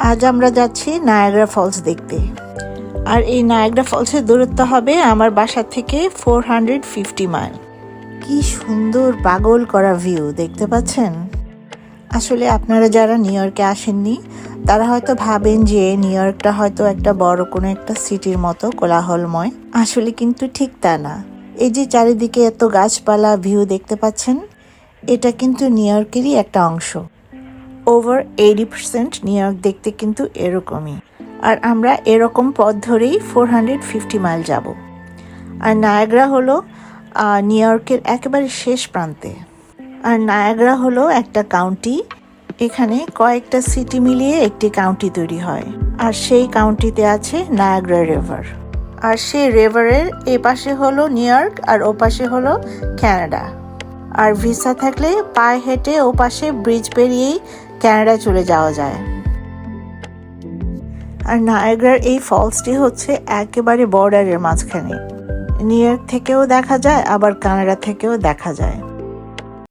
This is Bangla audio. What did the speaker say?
আজ আমরা যাচ্ছি নায়াগ্রা ফলস দেখতে। আর এই নায়াগ্রা ফলসের দূরত্ব হবে আমার বাসা থেকে 450 মাইল। কি সুন্দর পাগল করা ভিউ দেখতে পাচ্ছেন। আসলে আপনারা যারা নিউ ইয়র্কে আসেননি তারা হয়তো ভাবেন যে নিউ ইয়র্কটা হয়তো একটা বড় কোনো একটা সিটির মতো কোলাহলময়, আসলে কিন্তু ঠিক তা না। এই যে চারিদিকে এত গাছপালা ভিউ দেখতে পাচ্ছেন, এটা কিন্তু নিউ ইয়র্কেরই একটা অংশ। ওভার 80% নিউ ইয়র্ক দেখতে কিন্তু এরকমই। আর আমরা এরকম পথ ধরেই 450 মাইল যাব। আর নায়াগ্রা হলো নিউ ইয়র্কের একেবারে শেষ প্রান্তে। আর নায়াগ্রা হলো একটা কাউন্টি, এখানে কয়েকটা সিটি মিলিয়ে একটি কাউন্টি তৈরি হয়। আর সেই কাউন্টিতে আছে নায়াগ্রা রিভার। আর সেই রিভারের এ পাশে হলো নিউ ইয়র্ক আর ও পাশে হলো কানাডা। আর ভিসা থাকলে পায়ে হেঁটে ও পাশে ব্রিজ পেরিয়েই কানাডা চলে যাওয়া যায়। আর নায়াগ্রার এই ফলসটি হচ্ছে একেবারে বর্ডারের মাঝখানে, নিউ ইয়র্ক থেকেও দেখা যায় আবার কানাডা থেকেও দেখা যায়।